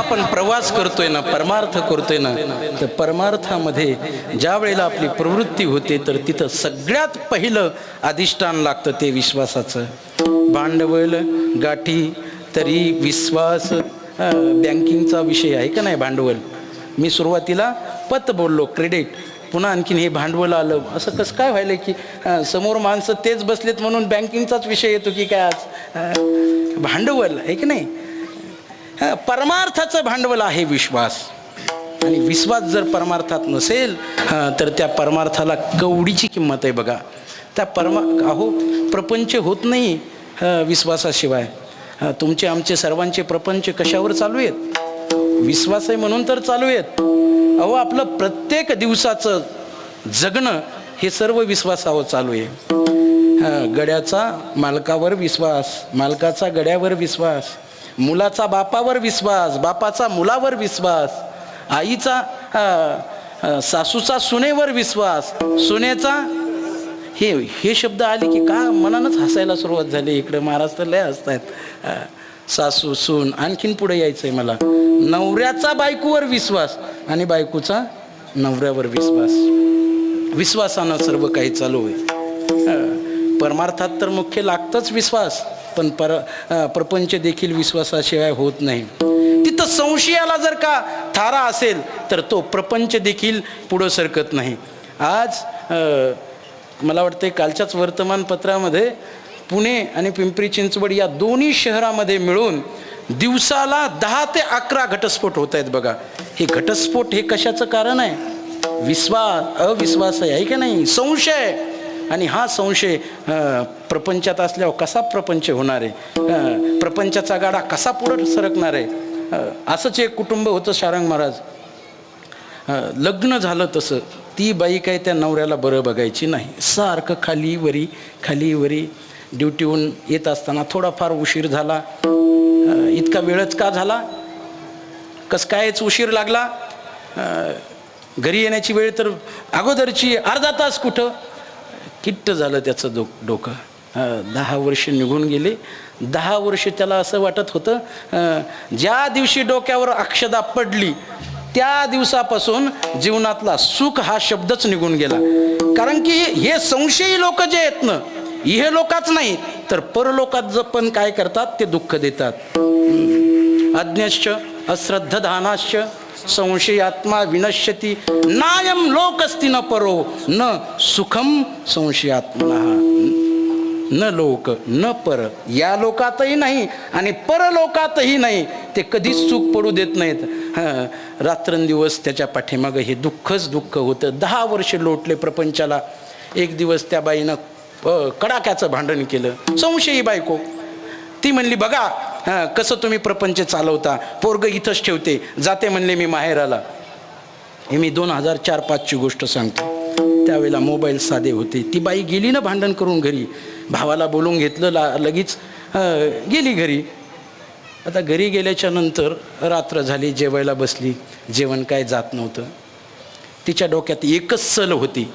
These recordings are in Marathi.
आपण प्रवास करतोय ना, परमार्थ करतोय ना, तर परमार्थामध्ये ज्या वेळेला आपली प्रवृत्ती होते तर तिथं सगळ्यात पहिलं अधिष्ठान लागतं ते विश्वासाचं. भांडवल गाठी तरी विश्वास. बँकिंगचा विषय आहे का नाही भांडवल. मी सुरुवातीला पत बोललो क्रेडिट, पुन्हा आणखीन हे भांडवल आलं. असं कसं काय व्हायलं की समोर माणसं तेच बसलेत म्हणून बँकिंगचाच विषय येतो की काय आज. भांडवल आहे की नाही. परमार्थाचं भांडवल आहे विश्वास. आणि विश्वास जर परमार्थात नसेल तर त्या परमार्थाला कवडीची किंमत आहे बघा. त्या अहो प्रपंच होत नाही विश्वासाशिवाय. तुमचे आमचे सर्वांचे प्रपंच कशावर चालू आहेत. विश्वास आहे म्हणून तर चालू आहेत. अहो आपलं प्रत्येक दिवसाचं जगणं हे सर्व विश्वासावर चालू आहे. गड्याचा मालकावर विश्वास, मालकाचा गड्यावर विश्वास, मुलाचा बापावर विश्वास, बापाचा मुलावर विश्वास, आईचा सासूचा सुनेवर विश्वास, सुनेचा हे शब्द आले की का मनानंच हसायला सुरुवात झाली. इकडे महाराज तर लय हसतायत. सासू सून, आणखीन पुढे यायचंय मला. नवऱ्याचा बायकोवर विश्वास आणि बायकोचा नवऱ्यावर विश्वास. विश्वासानं सर्व काही चालू आहे. परमार्थात तर मुख्य लागतंच विश्वास, पण प्रपंच देखील विश्वासाशिवाय होत नाही. तिथं संशयाला जर का थारा असेल तर तो प्रपंच देखील पुढं सरकत नाही. आज मला वाटतं कालच्याच वर्तमानपत्रामध्ये पुणे आणि पिंपरी चिंचवड या दोन्ही शहरामध्ये मिळून दिवसाला 10 ते 11 घटस्फोट होत आहेत बघा. हे घटस्फोट हे कशाचं कारण आहे. अविश्वास आहे का नाही, संशय. आणि हा संशय प्रपंचात असल्यावर कसा प्रपंच होणार आहे, प्रपंचाचा गाडा कसा पुढं सरकणार आहे. असंच एक कुटुंब होतं शारंग महाराज. लग्न झालं तसं ती बाई काय त्या नवऱ्याला बरं बघायची नाही. सारखं खाली वरी. ड्युटीहून येत असताना थोडाफार उशीर झाला. इतका वेळच का झाला, कसं कायच उशीर लागला. घरी येण्याची वेळ तर अगोदरची अर्धा तास कुठं. किट्ट झालं त्याचं डोकं. 10 वर्ष निघून गेले. 10 वर्ष त्याला असं वाटत होतं ज्या दिवशी डोक्यावर अक्षदा पडली त्या दिवसापासून जीवनातला सुख हा शब्दच निघून गेला. कारण की हे संशयी लोक जे आहेत ना, हे लोकच नाही तर परलोकात पण काय करतात ते दुःख देतात. अज्ञश्च अश्रद्धधानाश्च संशयात्मा विनश्यती नायम लोकस्ति न परो न सुखम संशयात्मनः. न लोक न पर, या लोकातही नाही आणि परलोकातही नाही. ते कधीच सुख पडू देत नाहीत. रात्रंदिवस त्याच्या पाठीमागं हे दुःखच दुःख होतं. 10 वर्ष लोटले प्रपंचाला. एक दिवस त्या बाईनं कडाक्याचं भांडण केलं. संशयी बायको. ती म्हणली बघा कसं तुम्ही प्रपंच चालवता, पोरग इथंच ठेवते, जाते म्हणले मी माहेराला. हे मी 2004-05ची गोष्ट सांगतो. त्यावेळेला मोबाईल साधे होते. ती बाई गेली ना भांडण करून घरी. भावाला बोलून घेतलं, लगेच गेली घरी. आता घरी गेल्याच्या नंतर रात्र झाली, जेवायला बसली. जेवण काय जात नव्हतं. तिच्या डोक्यात एकच सल होती.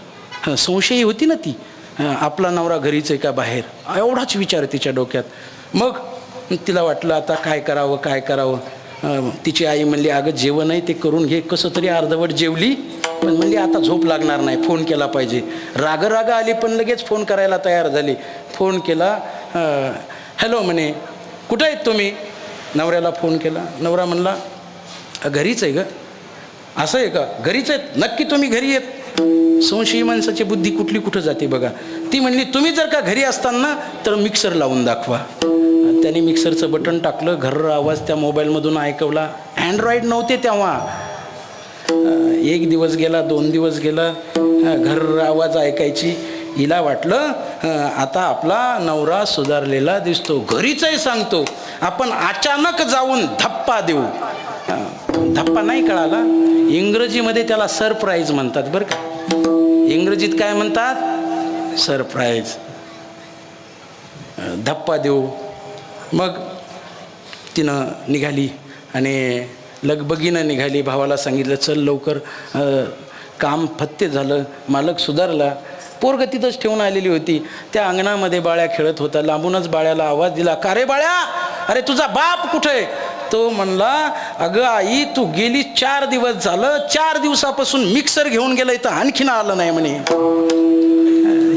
संशयी होती ना ती, आपला नवरा घरीच आहे का बाहेर, एवढाच विचार तिच्या डोक्यात. मग तिला वाटलं आता काय करावं. तिची आई म्हणली अगं जेवण आहे ते करून घे. कसं तरी अर्धवट जेवली, पण म्हणली आता झोप लागणार नाही, फोन केला पाहिजे. राग आली पण लगेच फोन करायला तयार झाली. फोन केला. हॅलो म्हणे, कुठं आहेत तुम्ही. नवऱ्याला फोन केला. नवरा म्हणला घरीच आहे ग. असं आहे का, घरीच आहेत नक्की तुम्ही घरी आहेत. संशयी माणसाची बुद्धी कुठं जाते बघा. ती म्हणली तुम्ही जर का घरी असताना तर मिक्सर लावून दाखवा. त्याने मिक्सरचं बटन टाकलं. घर्र आवाज त्या मोबाईलमधून ऐकवला. अँड्रॉइड नव्हते तेव्हा. 1 दिवस गेला, 2 दिवस गेला, घर्र आवाज ऐकायची. हिला वाटलं आता आपला नवरा सुधारलेला दिसतो, घरीच आहे सांगतो, आपण अचानक जाऊन धप्पा देऊ. धप्पा नाही कळाला. इंग्रजीमध्ये त्याला सरप्राईज म्हणतात बरं का. इंग्रजीत काय म्हणतात, सरप्राईज. धप्पा देऊ. मग तिनं निघाली आणि लगबगीनं निघाली. भावाला सांगितलं चल लवकर, काम फत्ते झालं, मालक सुधारला. पोरग तिथंच ठेवून आलेली होती. त्या अंगणामध्ये बाळ्या खेळत होता. लांबूनच बाळ्याला आवाज दिला, का रे बाळ्या, अरे तुझा बाप कुठे आहे. तो म्हणला, अगं आई तू गेली 4 दिवस झालं, 4 दिवसापासून मिक्सर घेऊन गेलंय तर आणखीन आलं नाही म्हणे.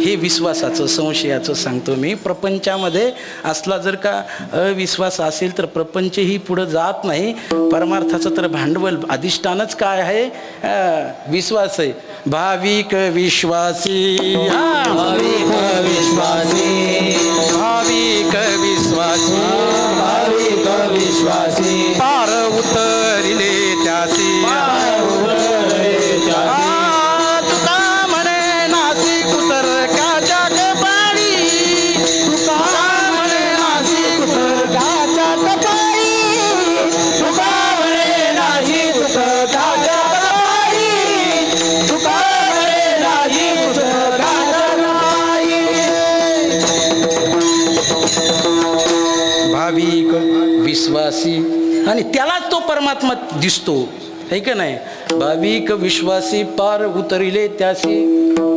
हे विश्वासाचं संशयाचं सांगतो मी. प्रपंचामध्ये असला जर का अविश्वास असेल तर प्रपंचही पुढं जात नाही. परमार्थाचं तर भांडवल अधिष्ठानच काय आहे? विश्वास आहे. भाविक विश्वासी, भाविक विश्वासी, भाविक विश्वासी, भाविक विश्वासी, पार उतरिले त्यासी, तुका म्हणे नाशिक उतर काच्या कपाळी, तुका म्हणे नाशिक उतर काच्या कपाळी, तुका म्हणे नाशिक उतर काच्या कपाळी, तुका म्हणे नाशिक उतर काच्या कपाळी. भाविक विश्वासी, आणि त्यालाच तो परमात्मा दिसतो, है का नाही? भाविक विश्वासी पार उतरिले त्यासी,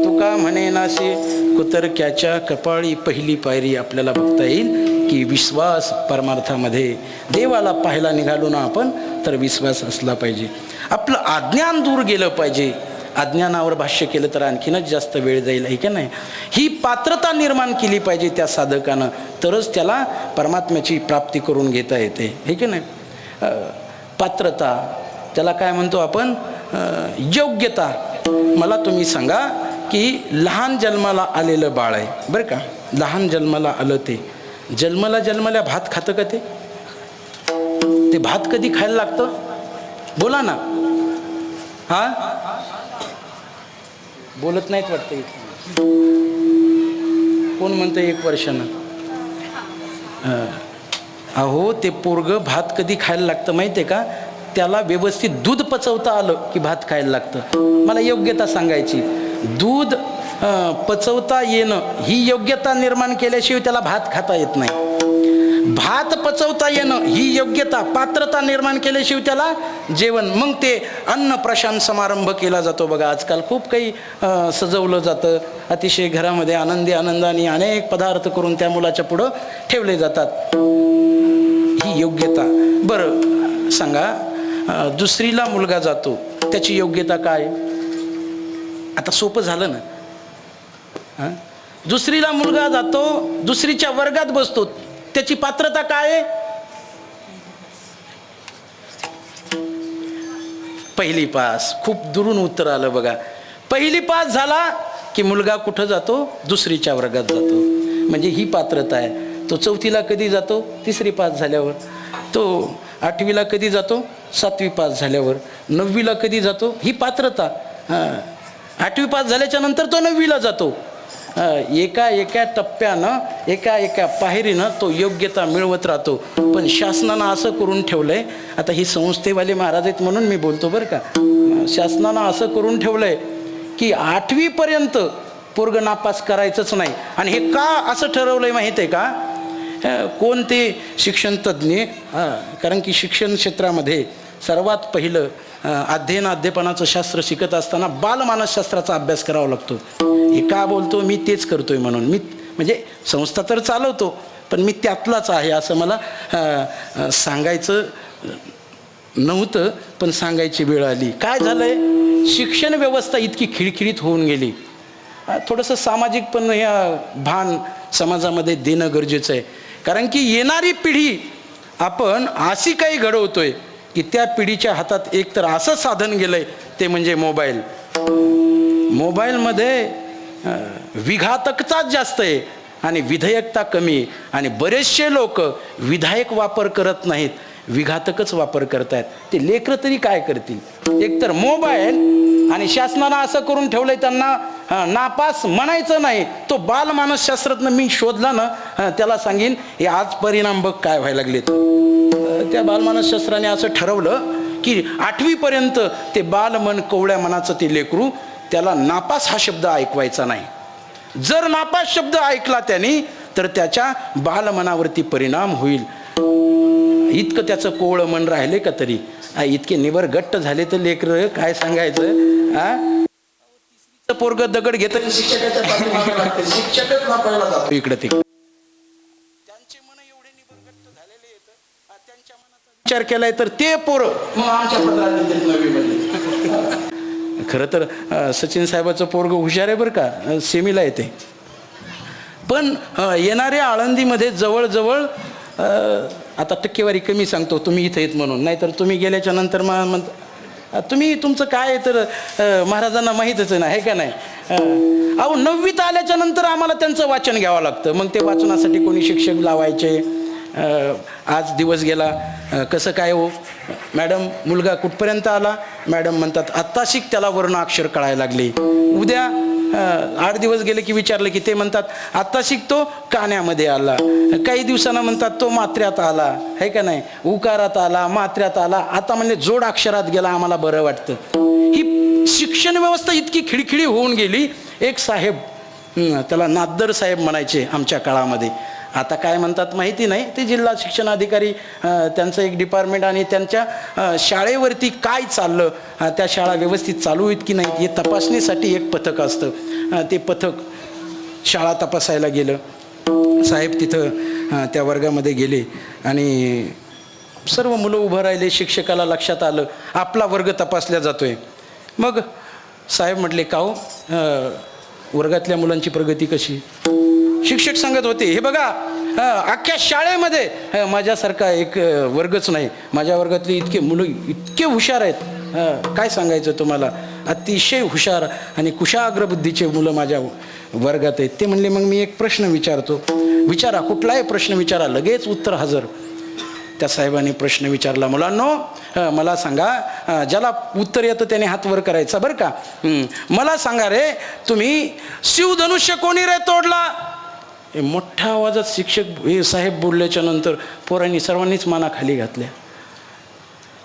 तुका म्हणे नासे कुतरक्याच्या कपाळी. पहिली पायरी आपल्याला बघता येईल की विश्वास परमार्थामध्ये. देवाला पाहायला निघालो ना आपण तर विश्वास असला पाहिजे. आपलं अज्ञान दूर गेलं पाहिजे. अज्ञानावर भाष्य केलं तर आणखीनच जास्त वेळ जाईल, आहे की नाही? ही पात्रता निर्माण केली पाहिजे त्या साधकानं, तरच त्याला परमात्म्याची प्राप्ती करून घेता येते, आहे की नाही? पात्रता त्याला काय म्हणतो आपण? योग्यता. मला तुम्ही सांगा की लहान जन्माला आलेलं बाळ आहे बरं का, लहान जन्माला आलं ते जन्मल्या भात खातं का? ते भात कधी खायला लागतं? बोला ना. हा, बोलत नाहीत वाटतं. कोण म्हणतं 1 वर्षानं? अहो ते पोरगं भात कधी खायला लागतं माहिती आहे का? त्याला व्यवस्थित दूध पचवता आलं की भात खायला लागतं. मला योग्यता सांगायची. दूध पचवता येणं ही योग्यता निर्माण केल्याशिवाय त्याला भात खाता येत नाही. भात पचवता येणं ही योग्यता, पात्रता निर्माण केल्याशिवाय त्याला जेवण. मग ते अन्न प्रशान समारंभ केला जातो बघा. आजकाल खूप काही सजवलं जातं. अतिशय घरामध्ये आनंदाने अनेक पदार्थ करून त्या मुलाच्या पुढं ठेवले जातात. ही योग्यता. बरं सांगा, दुसरीला मुलगा जातो, त्याची योग्यता काय? आता सोपं झालं ना. दुसरीला मुलगा जातो, दुसरीच्या वर्गात बसतो, त्याची पात्रता काय आहे? पहिली पास. खूप दुरून उत्तर आलं बघा. पहिली पास झाला की मुलगा कुठं जातो? दुसरीच्या वर्गात जातो. म्हणजे ही पात्रता आहे. तो 4थीला कधी जातो? 3री पास झाल्यावर. तो 8वीला कधी जातो? 7वी पास झाल्यावर. 9वीला कधी जातो? ही पात्रता. 8वी पास झाल्याच्या नंतर तो 9वीला जातो. एका टप्प्यानं, एका पायरीनं तो योग्यता मिळवत राहतो. पण शासनानं असं करून ठेवलंय, आता ही संस्थेवाले महाराज आहेत म्हणून मी बोलतो बरं का, शासनानं असं करून ठेवलंय की 8वी पर्यंत पोरग नापास करायचंच नाही. आणि हे का असं ठरवलंय माहिती आहे का? कोणते शिक्षण तज्ज्ञ, कारण की शिक्षण क्षेत्रामध्ये सर्वात पहिलं अध्ययनाचं शास्त्र शिकत असताना बालमानसशास्त्राचा अभ्यास करावा लागतो. हे का बोलतो मी? तेच करतोय म्हणून. मी म्हणजे संस्था तर चालवतो, पण मी त्यातलाच आहे असं मला सांगायचं नव्हतं, पण सांगायची वेळ आली. काय झालंय? शिक्षण व्यवस्था इतकी खिळखिळीत होऊन गेली. थोडंसं सामाजिक पण या भान समाजामध्ये देणं गरजेचं आहे. कारण की येणारी पिढी आपण अशी काही घडवतोय की त्या पिढीच्या हातात एक तर असं साधन गेलंय, ते म्हणजे मोबाईल. मोबाईलमध्ये विघातकताच जास्त आहे आणि विधेयकता कमी आहे. आणि बरेचसे लोक विधायक वापर करत नाहीत, विघातकच वापर करतायत. ते लेकरं तरी काय करतील? एकतर मोबाईल, आणि शासनानं असं करून ठेवलंय त्यांना नापास म्हणायचं नाही. तो बालमानसशास्त्रज्ञ मी शोधला ना, त्याला सांगेन हे आज परिणाम बघ काय व्हायला लागलेत. त्या बालमानसशास्त्राने असं ठरवलं की 8वी पर्यंत ते बालमन, कवळ्या मनाचं ते लेकरू, त्याला नापास हा शब्द ऐकवायचा नाही. जर नापास शब्द ऐकला त्याने तर त्याच्या बालमनावरती परिणाम होईल. इतकं त्याचं कोवळं मन राहिले का तरी? इतके निबरगट्ट झाले तर लेकरं काय सांगायचं. पोरग दगड घेत शिक्षकच वापरायला जातो इकडे तिकडे. त्यांचे मन एवढे निबरगट्ट झालेले आहेत, त्यांच्या मनात विचार केलाय तर ते पोरं मग आमच्या पत्रात नववीमध्ये. खरं तर सचिन साहेबाचं पोरग हुशार आहे बरं का, सेमीला येते. पण येणाऱ्या आळंदीमध्ये जवळजवळ आता टक्केवारी कमी सांगतो तुम्ही इथं येत म्हणून, नाहीतर तुम्ही गेल्याच्या नंतर तुम्ही तुमचं काय आहे तर महाराजांना माहीतच आहे ना, आहे का नाही. अहो 9वीत आल्याच्या नंतर आम्हाला त्यांचं वाचन घ्यावं लागतं. मग ते वाचनासाठी कोणी शिक्षक लावायचे. आज दिवस गेला, कसं काय हो मॅडम मुलगा कुठपर्यंत आला, मॅडम म्हणतात आत्ता शिक त्याला वर्ण अक्षर कळायला लागले. उद्या 8 दिवस गेले की विचारलं की ते म्हणतात आत्ता शिकतो कान्यामध्ये आला. काही दिवसांना म्हणतात तो मात्र्यात आला, आहे का नाही, उकारात आला, मात्र्यात आला. आता म्हणजे जोड अक्षरात गेला, आम्हाला बरं वाटतं. ही शिक्षण व्यवस्था इतकी खिळखिळी होऊन गेली. एक साहेब, त्याला नाद्दर साहेब म्हणायचे आमच्या काळामध्ये, आता काय म्हणतात माहिती नाही, ते जिल्हा शिक्षण अधिकारी त्यांचं एक डिपार्टमेंट आणि त्यांच्या शाळेवरती काय चाललं, त्या शाळा व्यवस्थित चालू आहेत की नाही हे तपासणीसाठी एक पथक असतं. ते पथक शाळा तपासायला गेलं. साहेब तिथं त्या वर्गामध्ये गेले आणि सर्व मुलं उभं राहिले. शिक्षकाला लक्षात आलं आपला वर्ग तपासला जातोय. मग साहेब म्हटले का हो वर्गातल्या मुलांची प्रगती कशी. शिक्षक सांगत होते हे बघा अख्ख्या शाळेमध्ये माझ्यासारखा एक वर्गच नाही, माझ्या वर्गातली इतके मुलं इतके हुशार आहेत, काय सांगायचं तुम्हाला, अतिशय हुशार आणि कुशाग्र बुद्धीचे मुलं माझ्या वर्गात आहेत. ते म्हणले मग मी एक प्रश्न विचारतो. विचारा, कुठलाही प्रश्न विचारा, लगेच उत्तर हजर. त्या साहेबांनी प्रश्न विचारला, मुलांनो मला सांगा, ज्याला उत्तर येतं त्याने हात वर करायचा बरं का. मला सांगा रे तुम्ही शिवधनुष्य कोणी रे तोडला. मोठ्या आवाजात शिक्षक हे साहेब बोलल्याच्या नंतर पोरांनी सर्वांनीच माना खाली घातल्या.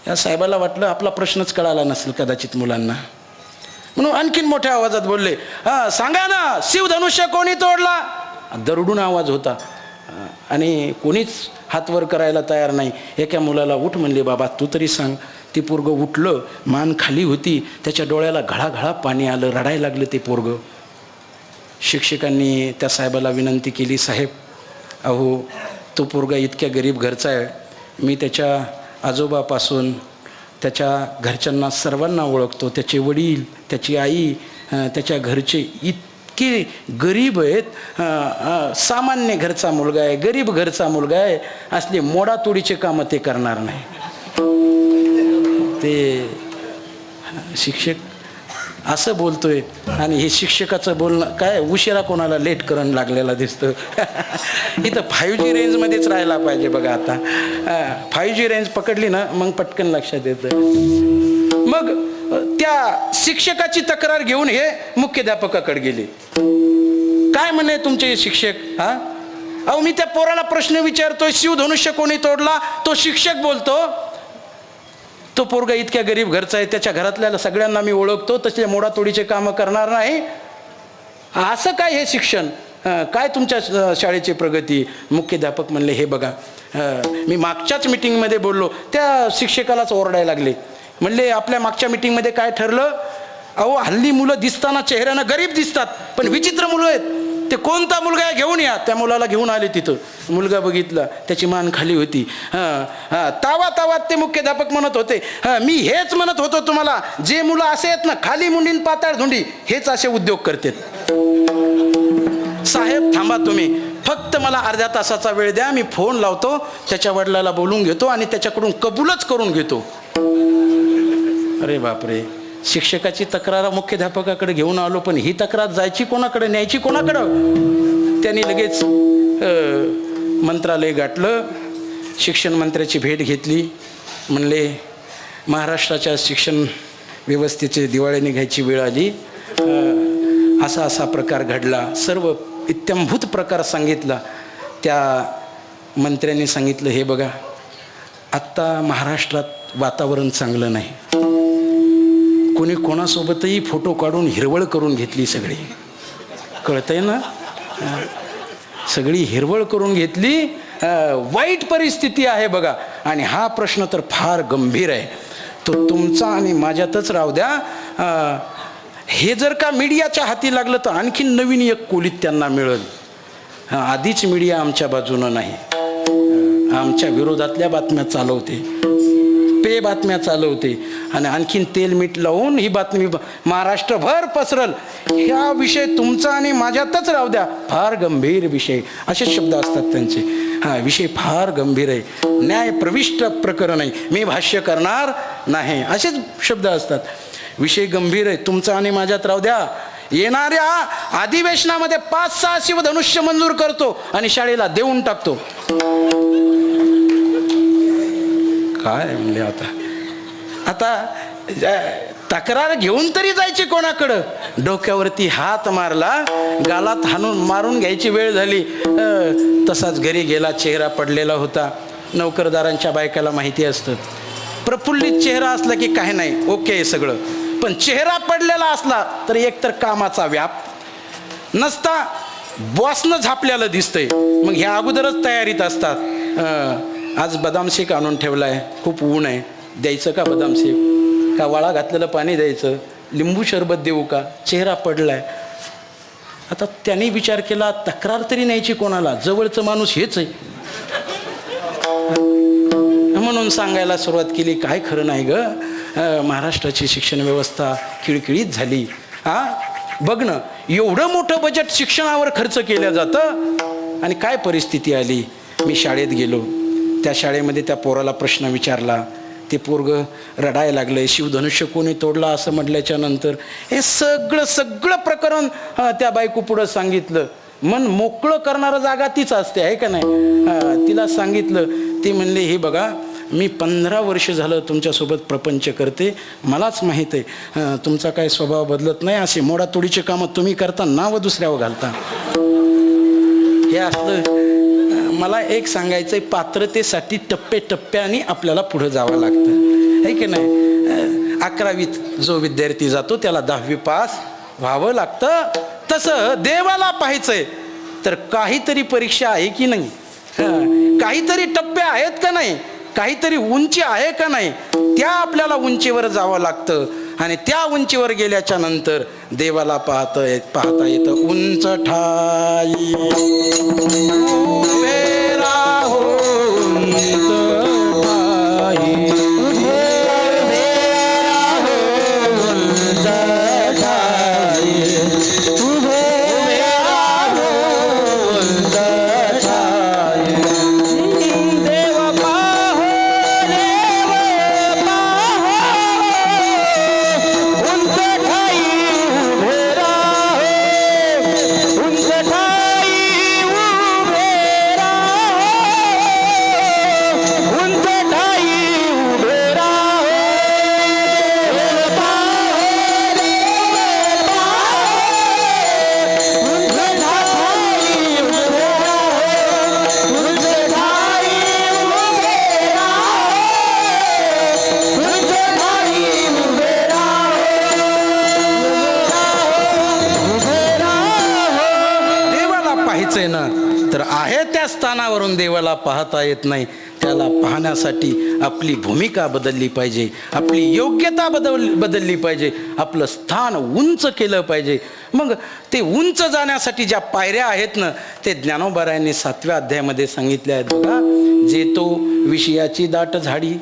या साहेबाला वाटलं आपला प्रश्नच कळाला नसेल कदाचित मुलांना, म्हणून आणखीन मोठ्या आवाजात बोलले, सांगा ना शिवधनुष्य कोणी तोडला. दरडून आवाज होता आणि कोणीच हात वर करायला तयार नाही. एका मुलाला उठ म्हणले, बाबा तू तरी सांग. ते पोरगं उठलं, मान खाली होती, त्याच्या डोळ्याला घळाघळा पाणी आलं, रडायला लागलं ते पोरगं. शिक्षकांनी त्या साहेबाला विनंती केली, साहेब अहो तो पोरगा इतक्या गरीब घरचा आहे, मी त्याच्या आजोबापासून त्याच्या घरच्यांना सर्वांना ओळखतो, त्याचे वडील, त्याची आई, त्याच्या घरचे इतके गरीब आहेत, सामान्य घरचा मुलगा आहे, गरीब घरचा मुलगा आहे, असले मोडातोडीचे कामं ते करणार नाही. ते शिक्षक असं बोलतोय आणि हे शिक्षकाचं बोलणं काय उशिरा कोणाला लेट करण लागलेला दिसतं. इथं 5G रेंजमध्येच राहायला पाहिजे बघा. आता 5G रेंज पकडली ना मग पटकन लक्षात येतं. मग त्या शिक्षकाची तक्रार घेऊन हे मुख्याध्यापकाकडे गेले. काय म्हणे तुमचे शिक्षक, अहो मी त्या पोराला प्रश्न विचारतोय शिवधनुष्य कोणी तोडला, तो शिक्षक बोलतो तो पोरगा इतक्या गरीब घरचा आहे, त्याच्या घरातल्या सगळ्यांना मी ओळखतो, तसे मोडातोडीचे कामं करणार नाही. असं काय हे शिक्षण, काय तुमच्या शाळेची प्रगती. मुख्याध्यापक म्हणले हे बघा मी मागच्याच मीटिंगमध्ये बोललो, त्या शिक्षकालाच ओरडायला लागले. म्हणले आपल्या मागच्या मीटिंगमध्ये काय ठरलं, अहो हल्ली मुलं दिसताना चेहऱ्यानं गरीब दिसतात पण विचित्र मुलं आहेत, ते कोणता मुलगा आहे घेऊन या. त्या मुलाला घेऊन आले. तिथं मुलगा बघितला, त्याची मान खाली होती. तावात ते मुख्याध्यापक म्हणत होते, मी हेच म्हणत होतो तुम्हाला, जे मुलं असे आहेत ना खाली मुंडीन पाताळ धुंडी हेच असे उद्योग करतात. साहेब थांबा तुम्ही, फक्त मला अर्ध्या तासाचा वेळ द्या, मी फोन लावतो, त्याच्या वडिलाला बोलून घेतो आणि त्याच्याकडून कबूलच करून घेतो. अरे बापरे, शिक्षकाची तक्रार मुख्याध्यापकाकडे घेऊन आलो, पण ही तक्रार जायची कोणाकडे, न्यायची कोणाकडं. त्यांनी लगेच मंत्रालय गाठलं, शिक्षण मंत्र्याची भेट घेतली. म्हणले महाराष्ट्राच्या शिक्षण व्यवस्थेचे दिवाळे निघायची वेळ आली, असा असा प्रकार घडला. सर्व इत्थंभूत प्रकार सांगितला. त्या मंत्र्यांनी सांगितलं हे बघा आत्ता महाराष्ट्रात वातावरण चांगलं नाही, कोणी कोणासोबतही फोटो काढून हिरवळ करून घेतली, सगळी कळतंय ना, सगळी हिरवळ करून घेतली, वाईट परिस्थिती आहे बघा. आणि हा प्रश्न तर फार गंभीर आहे, तो तुमचा आणि माझ्यातच राहू द्या. हे जर का मीडियाच्या हाती लागलं तर आणखीन नवीन एक कोलीत त्यांना मिळेल. आधीच मीडिया आमच्या बाजूनं नाही, आमच्या विरोधातल्या बातम्या चालवते. पे बातम्या चालवते आणि आणखीन तेल मीठ लावून ही बातमी महाराष्ट्रभर पसरल. ह्या विषय तुमचा आणि माझ्यातच राहू द्या, फार गंभीर विषय, असे शब्द असतात त्यांचे. हा विषय फार गंभीर आहे, न्याय प्रविष्ट प्रकरण आहे, मी भाष्य करणार नाही, असेच शब्द असतात. विषय गंभीर आहे, तुमचा आणि माझ्यात राहू द्या. येणाऱ्या अधिवेशनामध्ये 5-6 शिवधनुष्य मंजूर करतो आणि शाळेला देऊन टाकतो. काय म्हणले आता तक्रार घेऊन तरी जायची कोणाकडं? डोक्यावरती हात मारला, गालात मारून घ्यायची वेळ झाली. तसाच घरी गेला, चेहरा पडलेला होता. नोकरदारांच्या बायकाला माहिती असतं, प्रफुल्लित चेहरा असला की काही नाही, ओके आहे सगळं. पण चेहरा पडलेला असला तर एकतर कामाचा व्याप नसता, बॉसनं झापल्याला दिसतंय, मग ह्या अगोदरच तयारीत असतात. आज बदाम शेक आणून ठेवलाय, खूप ऊन आहे, द्यायचं का बदाम शेक, का वाळा घातलेलं पाणी द्यायचं, लिंबू सरबत देऊ का? चेहरा पडलाय. आता त्यांनी विचार केला, तक्रार तरी न्यायची कोणाला, जवळचं माणूस हेच आहे, म्हणून सांगायला सुरुवात केली. काय खरं नाही ग, महाराष्ट्राची शिक्षण व्यवस्था खिळखिळीत झाली. बघ ना, एवढं मोठं बजेट शिक्षणावर खर्च केलं जातं आणि काय परिस्थिती आली. मी शाळेत गेलो, त्या शाळेमध्ये त्या पोराला प्रश्न विचारला, ते पोरगं रडायला लागलंय. शिवधनुष्य कोणी तोडला असं म्हटल्याच्या नंतर हे सगळं प्रकरण त्या बायको पुढं सांगितलं. मन मोकळं करणारं जागा तीच असते, आहे का नाही? तिला सांगितलं. ती म्हणली, हे बघा, मी 15 वर्ष झालं तुमच्यासोबत प्रपंच करते, मलाच माहीत आहे तुमचा काय स्वभाव बदलत नाही. असे मोडातोडीचे कामं तुम्ही करता, नावं दुसऱ्यावर घालता. हे असलं. मला एक सांगायचंय, पात्रतेसाठी टप्प्याने आपल्याला पुढं जावं लागतं, आहे की नाही? 11वीत जो विद्यार्थी जातो त्याला 10वी पास व्हावं लागतं. तसं देवाला पाहायचंय तर काहीतरी परीक्षा आहे की नाही, काहीतरी टप्पे आहेत का नाही, काहीतरी उंची आहे का नाही, त्या आपल्याला उंचीवर जावं लागतं. आणि त्या उंचीवर गेल्याच्या नंतर देवाला पाहता येतं. उंच ठाई उभे राहो, उंच ठाई उभे राहो, उंच ठाई उभे राहो, उंच ठाई. देव पाहो, देव पाहो, उंच ठाई उभे राहो, उंच ठाई उभे राहो, उंच ठाई उभे राहो. देव पाहो, देव पाहो, उंच ठाई उभे राहो, उंच ठाई उभे राहो, उंच ठाई उभे राहो. देवाला पाहायचंय ना, तर आहे त्या स्थानावरून देवाला पाहता येत नाही. त्याला पाहण्यासाठी आपली भूमिका बदलली पाहिजे, आपली योग्यता बदलली पाहिजे, आपलं स्थान उंच केलं पाहिजे. मग ते उंच जाण्यासाठी ज्या पायऱ्या आहेत ना, ते ज्ञानोबारायांनी 7व्या अध्यायामध्ये सांगितले आहेत बघा. जे तो विषयाची दाट झाडी,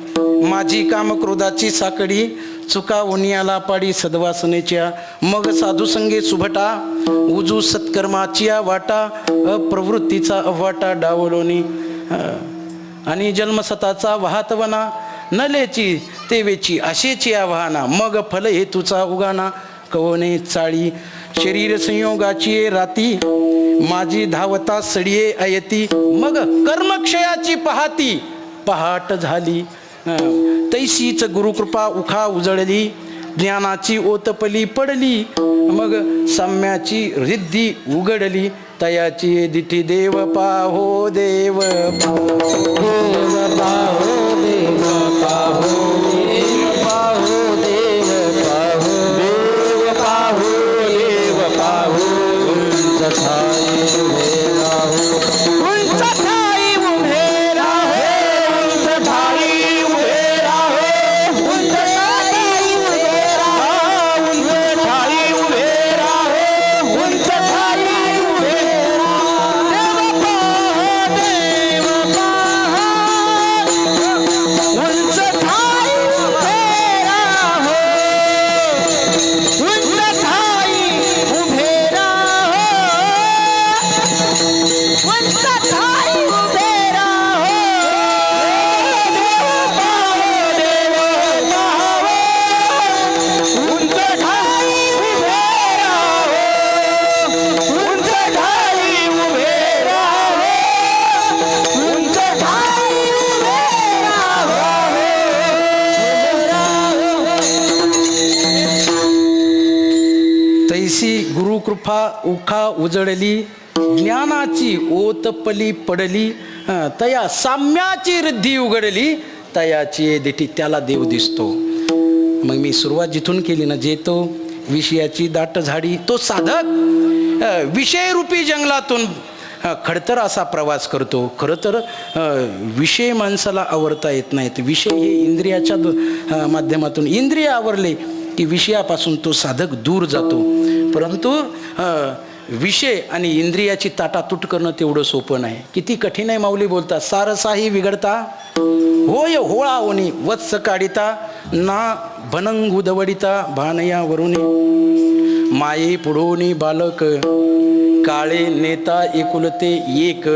माझी कामक्रोधाची साकडी, चुका उनियाला पाडी सद्वासनेच्या, मग साधुसंगे सुभटा, उजू सत्कर्माची वाटा, अप्रवृत्तीचा अवाटा डावलोनी, आणि जन्मसताचा वाहतवना, नलेची तेवेची अशेची आव्हाना, मग फल हेतूचा उगाना, कवने चाळी शरीर संयोगाची राती, माझी धावता सडिये अयती, मग कर्मक्षयाची पहाती पहाट झाली, तैसीच गुरुकृपा उखा उजळली, ज्ञानाची ओतपली पडली, मग साम्याची रिद्धी उघडली, तयाची दिठी देव पाहो, देव पाहो, देव पाहो, देव पाहो, देव पाहो, देव पाहो, देव पाहो, देव पाहो. उंच ठाई उभे राहो, उंच ठाई उभे राहो, उंच ठाई उभे राहो, उंच ठाई उभे राहो, उंच ठाई उभे राहो, उंच ठाई उभे राहो. देव पाहो, देव पाहो, उंच ठाई ऐसी गुरुकृपा उखा उजळली, ज्ञानाची ओतपली पडली, तया साम्याची रिद्धी उघडली, तयाची दिठी त्याला देव दिसतो. मग मी सुरुवात जिथून केली ना, जे तो विषयाची दाट झाडी, तो साधक विषयरूपी जंगलातून खडतर असा प्रवास करतो. खरं तर विषय माणसाला आवरता येत नाहीत. विषय हे इंद्रियाच्या माध्यमातून, इंद्रिय आवरले की विषयापासून तो साधक दूर जातो. परंतु विषय आणि इंद्रियाची ताटातूट करणं तेवढं सोपं नाही. किती कठीण आहे. माऊली बोलतात, सारसाही बिघडता होय होळा होणी, वत्स काढिता ना भनंग उदवडिता, भानया वरुणी माये पुढोनी बालक, काळे नेता एकुलते एक,